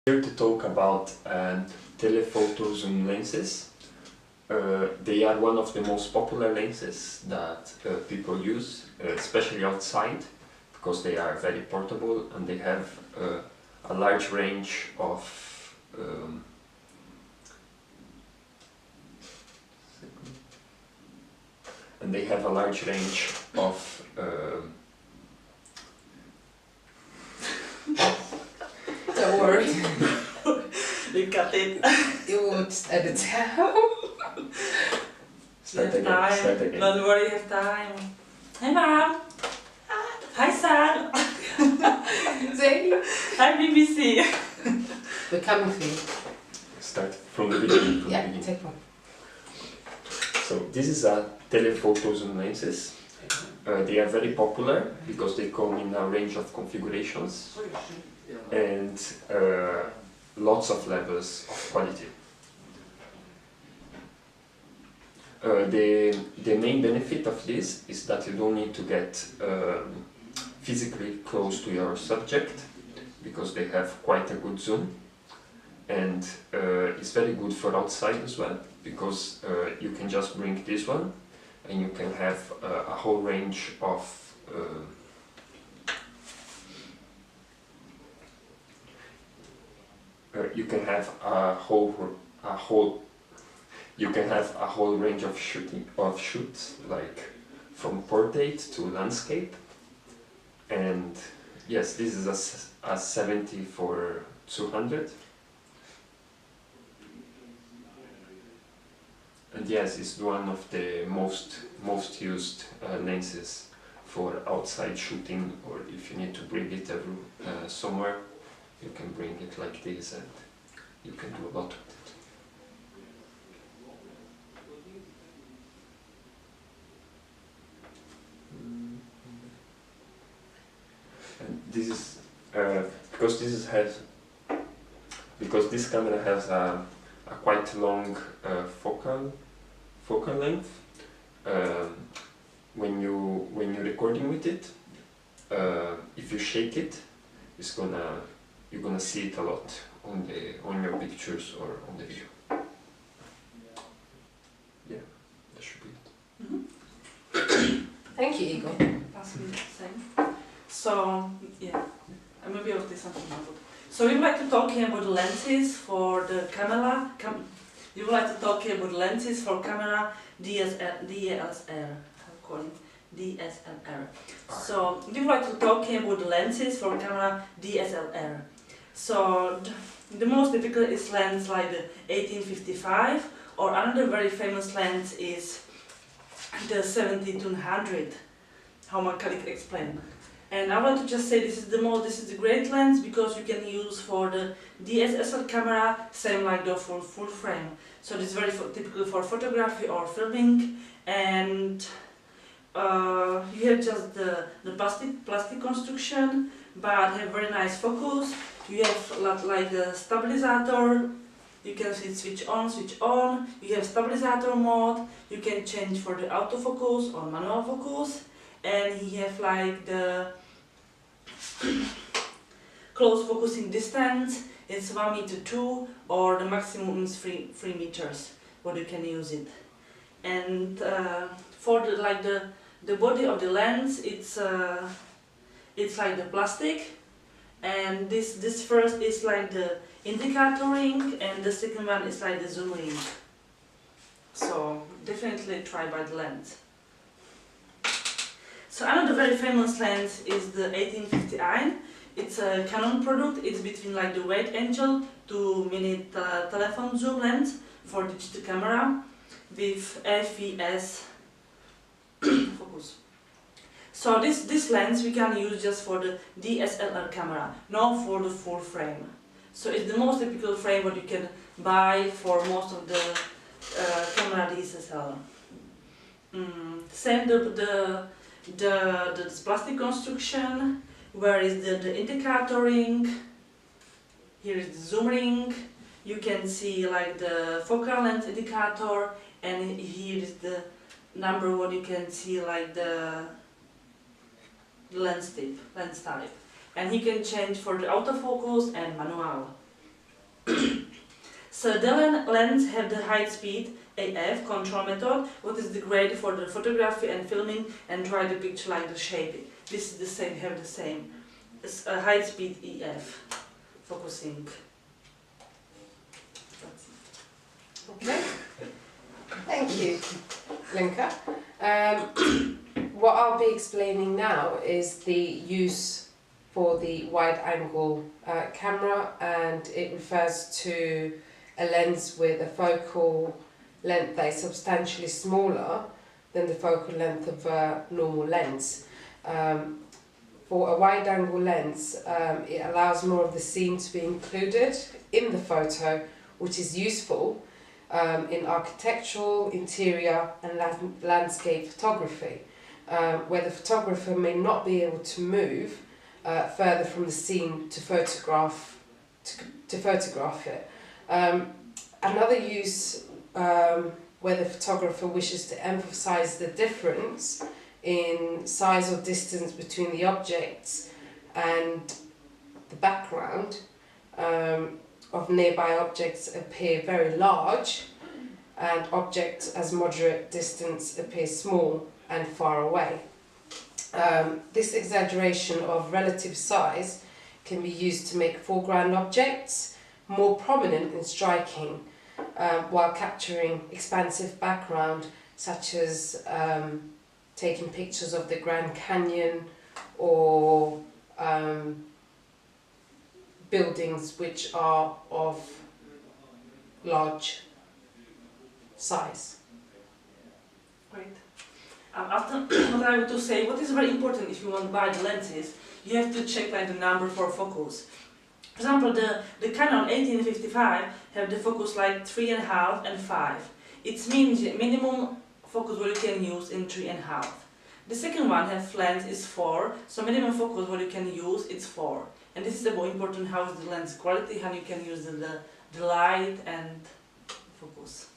Here to talk about telephoto zoom lenses. They are one of the most popular lenses that people use, especially outside, because they are very portable and they have a large range of Don't worry. We cut it. You won't edit. Start We again, have start time. again. Don't worry, you have time. Hi, Mom. Hi, San. Zaini. Hi, BBC. We're coming for you. Start from the beginning. Yeah, take one. So this is a telephoto zoom lenses. They are very popular because they come in a range of configurations and lots of levels of quality. The main benefit of this is that you don't need to get physically close to your subject because they have quite a good zoom, and it's very good for outside as well because you can just bring this one and you can have a whole range of you can have a whole range of shoots, like from portrait to landscape. And yes, this is a 70-200. And yes, it's one of the most used lenses for outside shooting, or if you need to bring it somewhere, you can bring it like this and you can do a lot with it. And this is because this camera has a quite long focal length. When you're recording with it, if you shake it, you're gonna see it a lot on your pictures or on the video. Yeah, that should be it. Thank you, Igor. Pass me the same. So, yeah, maybe I'll say something about it. So we would like to talk here about the lenses for the camera. We would like to talk here about the lenses for camera DSLR. So we would like to talk here about the lenses for camera DSLR. So the most typical is lens like the 1855, or another very famous lens is the 70-200. How my colleague explained. And I want to just say this is the great lens because you can use for the DSLR camera, same like the full frame. So this is very typical for photography or filming, and you have just the plastic construction, but have very nice focus. You have like the stabilizer. You can see switch on, switch on. You have stabilizer mode. You can change for the autofocus or manual focus, and you have like the close focusing distance. It's 1.2 m, or the maximum is 3 meters. What you can use it, and for the body of the lens, it's like the plastic, and this first is like the indicator ring, and the second one is like the zoom ring. So definitely try by the lens. So another very famous lens is the 1850i. It's a Canon product. It's between like the wide angle to mini telephone zoom lens for digital camera with FES focus. So this lens we can use just for the DSLR camera, not for the full frame. So it's the most typical frame what you can buy for most of the camera DSLR. Same the plastic construction, where is the indicator ring. Here is the zoom ring. You can see like the focal length indicator, and here is the number what you can see like the lens type, and he can change for the autofocus and manual. So the lens have the high speed AF control method, what is great for the photography and filming and try the picture like the shape. This is the same, have the same. It's a high speed EF focusing. That's it. Okay. Thank you, Linka. What I'll be explaining now is the use for the wide-angle camera, and it refers to a lens with a focal length that is substantially smaller than the focal length of a normal lens. For a wide-angle lens, it allows more of the scene to be included in the photo, which is useful in architectural, interior and landscape photography, where the photographer may not be able to move further from the scene to photograph it. Another use where the photographer wishes to emphasize the difference in size or distance between the objects and the background of nearby objects appear very large, and objects as moderate distance appear small and far away. This exaggeration of relative size can be used to make foreground objects more prominent and striking, while capturing expansive background, such as taking pictures of the Grand Canyon or buildings which are of large size. Great. After what I want to say, what is very important if you want to buy the lenses, you have to check like the number for focus. For example, the Canon 1855 have the focus like 3.5 and 5. It means minimum focus what you can use in 3.5. The second one have lens is 4, so minimum focus what you can use is 4. And this is the more important, how is the lens quality, how you can use the light and focus.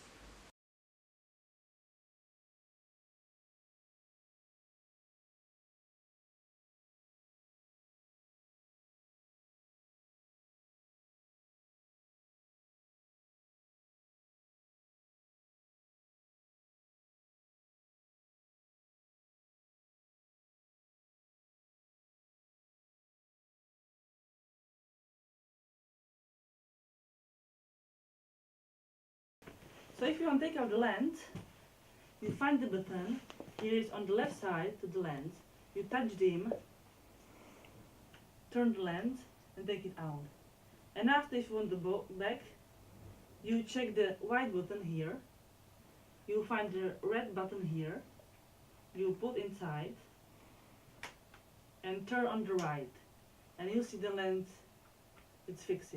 So if you want to take out the lens, you find the button, here is on the left side to the lens, you touch them, turn the lens and take it out. And after if you want the back, you check the white button here, you find the red button here, you put inside and turn on the right and you see the lens, it's fixed.